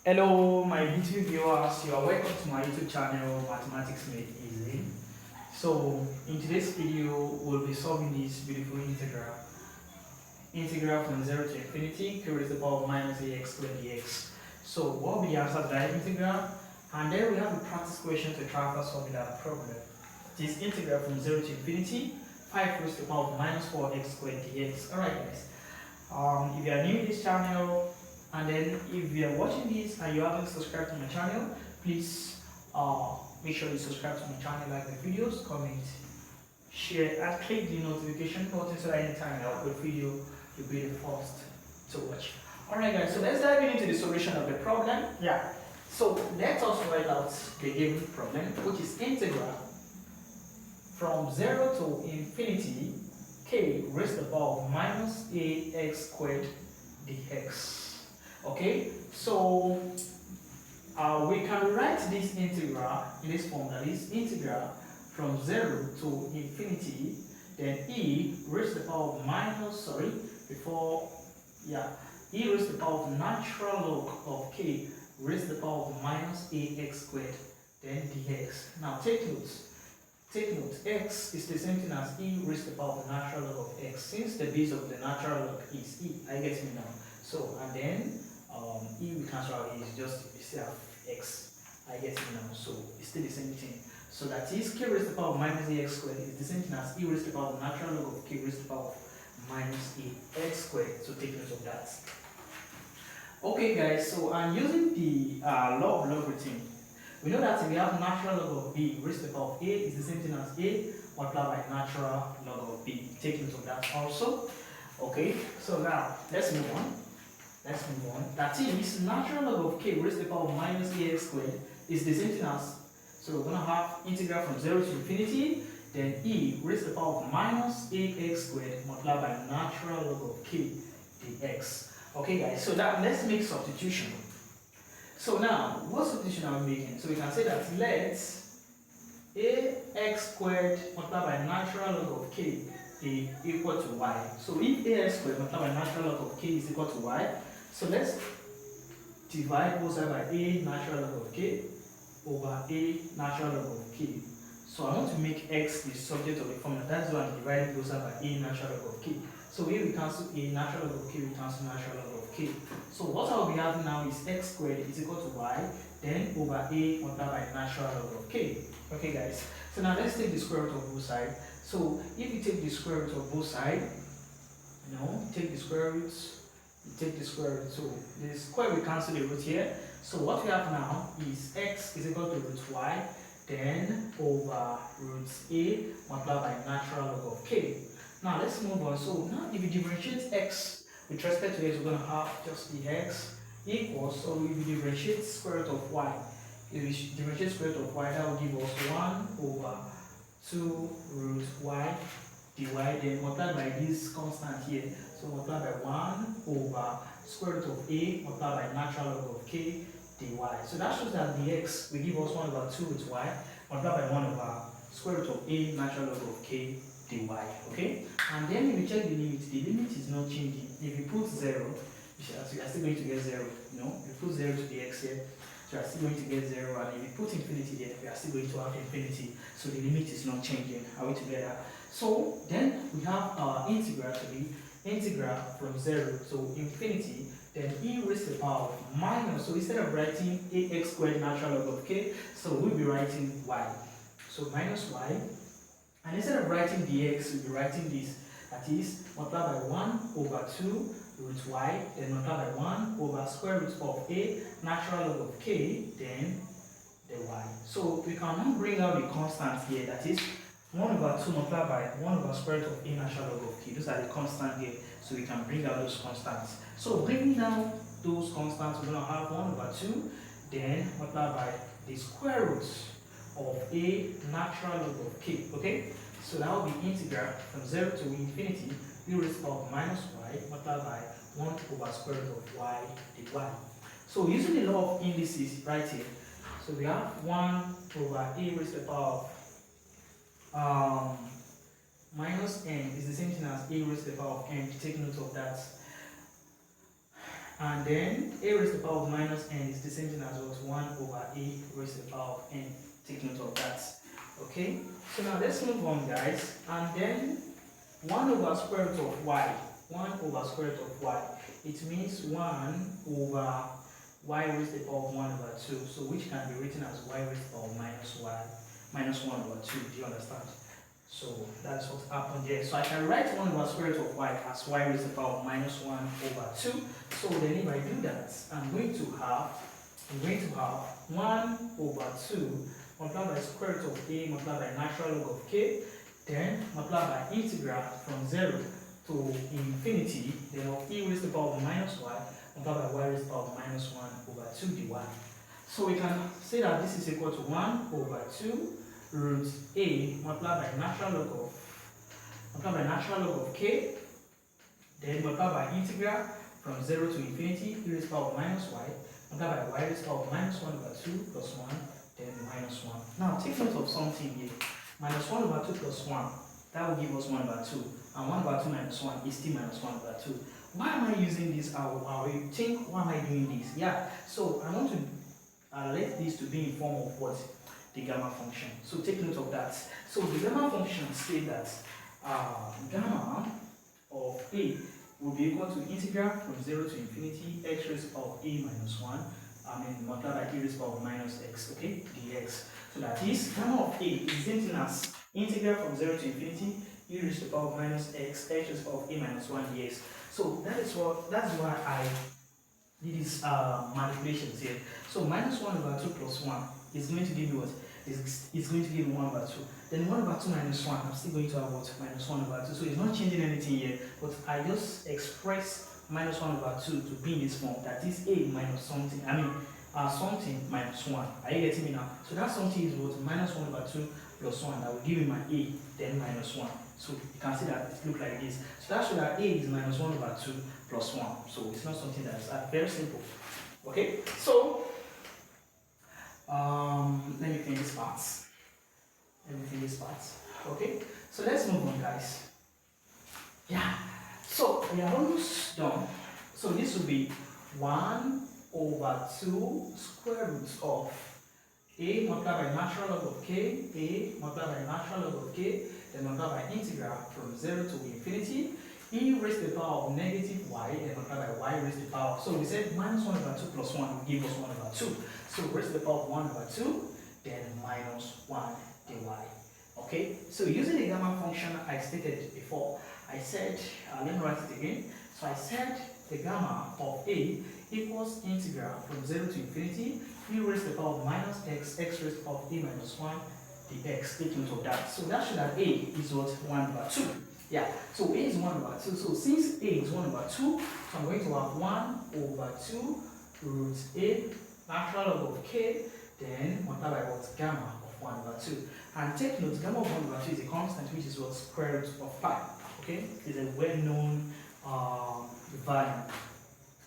Hello, my YouTube viewers. You are welcome to my YouTube channel, Mathematics Made Easy. So, in today's video, we'll be solving this beautiful integral from 0 to infinity, q raised to the power of minus ax squared dx. So, what will be the answer to that integral? And then we have a practice question to try to solve that problem. This integral from 0 to infinity, 5 raised to the power of minus 4x squared dx. Alright, guys. If you are new to this channel, and then if you are watching this and you haven't subscribed to my channel, please make sure you subscribe to my channel, like the videos, comment, share, and click the notification button so that anytime I upload video, you'll be the first to watch. Alright guys, so let's dive into the solution of the problem. So let us write out the given problem, which is integral from 0 to infinity k raised to the power of minus ax squared dx. Okay, so we can write this integral in this form, that is integral from 0 to infinity, then e raised to the power of minus, e raised to the power of natural log of k raised to the power of minus ax squared, then dx. Now take note, x is the same thing as e raised to the power of natural log of x, since the base of the natural log is e. I get me now. So, and then e we cancel out, is just we still have x. I get it now. So it's still the same thing. So that is k raised to the power of minus ax squared is the same thing as e raised to the power of natural log of k raised to the power of minus ax squared. So take note of that. Okay guys, so I'm using the law of logarithm. We know that we have natural log of b raised to the power of a is the same thing as a multiplied by natural log of b. Take note of that also. Okay, so now let's move on. That is, natural log of k raised to the power of minus ax squared is the same thing as, so we're going to have integral from 0 to infinity, then e raised to the power of minus ax squared multiplied by natural log of k dx. Okay guys, so that let's make substitution. So now, what substitution are we making? So we can say that let ax squared multiplied by natural log of k be equal to y. So if ax squared multiplied by natural log of k is equal to y, so let's divide both sides by a natural log of k over a natural log of k. So I want to make x the subject of the formula. That's why I'm dividing both sides by a natural log of k. So here we cancel a natural log of k, we cancel natural log of k. So what I'll be having now is x squared is equal to y, then over a multiplied by natural log of k. Okay guys, so now let's take the square root of both sides. So if you take the square root of both sides, take the square roots, so the square will cancel the root here. So what we have now is x is equal to root y, then over root a multiplied by natural log of k. Now let's move on. So now if you differentiate x with respect to x, we're going to have just the x equals, so if you differentiate square root of y, if you differentiate square root of y, that will give us 1 over 2 root y dy, then multiplied by this constant here, so multiplied by 1 over square root of a multiplied by natural log of k dy. So that shows that the x will give us 1 over 2 root y multiplied by 1 over square root of a natural log of k dy. Okay, and then if you check the limit is not changing. If you put 0, you are still going to get 0. If you put 0 to the x here, so you are still going to get 0, and if you put infinity there, we are still going to have infinity. So the limit is not changing. Are we together? So then we have our integral to be integral from 0 to infinity, then e raised to the power of minus. So instead of writing ax squared natural log of k, so we'll be writing y. So minus y. And instead of writing dx, we'll be writing this. That is multiplied by 1 over 2 root y, then multiplied by 1 over square root of a natural log of k, then the y. So we can now bring out the constants here. That is 1 over 2 multiplied by 1 over square root of a natural log of k. Those are the constants here. So we can bring out those constants. So bringing down those constants, we're going to have 1 over 2, then multiplied by the square root of a natural log of k. Okay, so that will be integral from 0 to infinity e raised to the power of minus y multiplied by 1 over square root of y dy. So using the law of indices right here, so we have 1 over a raised to the power of minus n is the same thing as a raised to the power of n. Take note of that. And then a raised to the power of minus n is the same thing as what 1 over a raised to the power of n. Take note of that. Okay, so now let's move on, guys. And then 1 over square root of y. 1 over square root of y. It means 1 over y raised to the power of 1 over 2. So which can be written as y raised to the power of minus y minus 1 over 2. Do you understand? So that's what happened here. So I can write 1 over square root of y as y raised to the power of minus 1 over 2. So then if I do that, I'm going to have 1 over 2 multiplied by square root of a multiplied by natural log of k, then multiplied by integral from 0 to infinity, then of e raised to the power of minus y multiplied by y raised to the power of minus 1 over 2 dy. So we can say that this is equal to 1 over 2 root a multiplied by natural log of k, then multiplied by integral from 0 to infinity e raised to the power of minus y multiplied by y raised to the power of minus 1 over 2 plus 1, then minus 1. Now take note of something here. Minus 1 over 2 plus 1, that will give us 1 over 2. And 1 over 2 minus 1 is still minus 1 over 2. Why am I using this? How you think, why am I doing this? Yeah, so I want to let this to be in form of what? The gamma function. So take note of that. So the gamma function says that gamma of a will be equal to integral from 0 to infinity x raised to the power of a minus 1, multiplied by e raised to the power of minus x, okay, dx. So that is gamma of a is the same thing as integral from 0 to infinity e raised to the power of minus x raised to the power of a minus 1 dx. So that's why I did these manipulations here. So minus 1 over 2 plus 1 is going to give you what? It's going to give you 1 over 2. Then 1 over 2 minus 1, I'm still going to have what? Minus 1 over 2. So it's not changing anything here, but I just express minus 1 over 2 to be in this form. That is a minus something. Something minus 1. Are you getting me now? So that something is what? Minus 1 over 2 plus 1. That will give me my a, then minus 1. So you can see that it looks like this. So that shows that a is minus 1 over 2 plus 1. So it's not something that's very simple. Okay? So let me finish this part. Okay? So let's move on, guys. Yeah. So we are almost done. So this will be 1 over 2 square root of a multiplied by natural log of k, a multiplied by natural log of k, then multiplied by integral from 0 to infinity, e raised to the power of negative y, then multiplied by y raised to the power. So we said minus 1 over 2 plus 1 will give us 1 over 2. So raised to the power of 1 over 2, then minus 1 dy. Okay, so using the gamma function I stated before, I said, let me write it again. So I said the gamma of a equals integral from 0 to infinity e raised to the power of minus x raised to the power of a minus 1 dx. Take note of that. So that shows that a is what? 1 over 2. Yeah, so a is 1 over 2. So since a is 1 over 2, so I'm going to have 1 over 2 root a natural log of k, then multiplied by what? Gamma of 1 over 2. And take note, gamma of 1 over 2 is a constant, which is what? Square root of pi. Okay, it's a well-known value.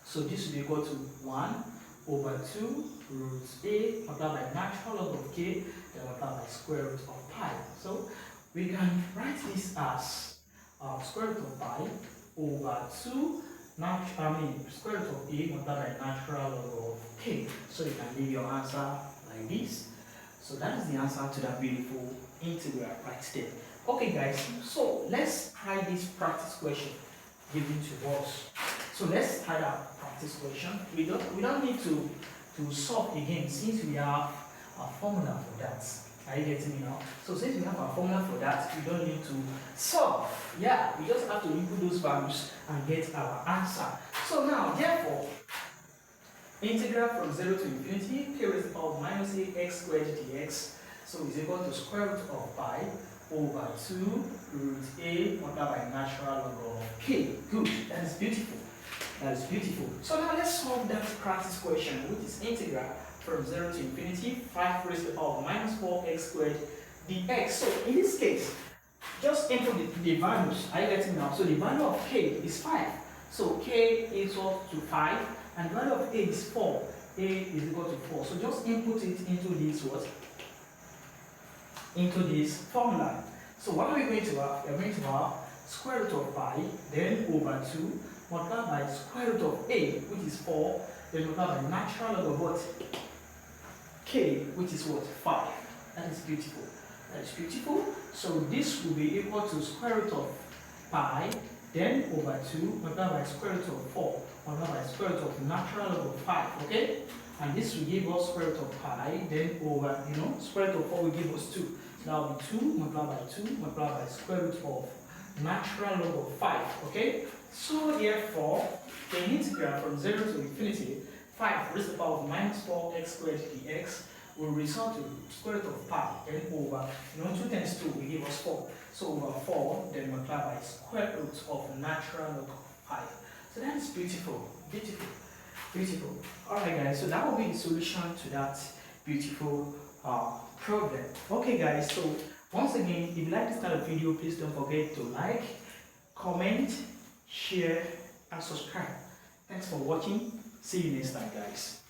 So this will be equal to 1 over 2 root a multiplied by natural log of k, then multiplied by square root of pi. So we can write this as square root of pi over 2 square root of a multiplied by natural log of k. So you can leave your answer like this. So that is the answer to that beautiful integral right there. Okay, guys, so let's try this practice question given to us. So let's try that practice question. We don't need to solve again since we have a formula for that. Are you getting me now? So since we have a formula for that, we don't need to solve. Yeah, we just have to input those values and get our answer. So now, therefore, integral from 0 to infinity, k raised to the power of minus a x squared dx, so is equal to square root of pi over 2 root a multiplied by natural log of k. Good, that is beautiful. That is beautiful. So now let's solve that practice question, which is integral from 0 to infinity, 5 raised to the power of minus 4x squared dx. So in this case, just input the values. Are you getting now? So the value of k is 5. So k is equal to 5, and the value of a is 4. A is equal to 4. So just input it into this what? Into this formula. So what are we going to have? We are going to have square root of pi, then over 2 multiplied by square root of a, which is 4, then multiplied by natural log of what? K, which is what? 5. That is beautiful. That is beautiful. So this will be equal to square root of pi, then over 2, multiplied by square root of 4, multiplied by square root of natural log of 5, okay? And this will give us square root of pi, then over, square root of 4 will give us 2. So that will be 2 multiplied by 2 multiplied by square root of natural log of 5, okay? So therefore, the integral from 0 to infinity, 5 raised to the power of minus 4x squared dx will result to square root of pi, then over, 2 times 2 will give us 4. So over 4, then multiply by square root of natural log of 5. So that is beautiful, beautiful, beautiful. Alright guys, so that will be the solution to that beautiful problem. Okay guys, so once again, if you like this kind of video, please don't forget to like, comment, share, and subscribe. Thanks for watching. See you next time guys.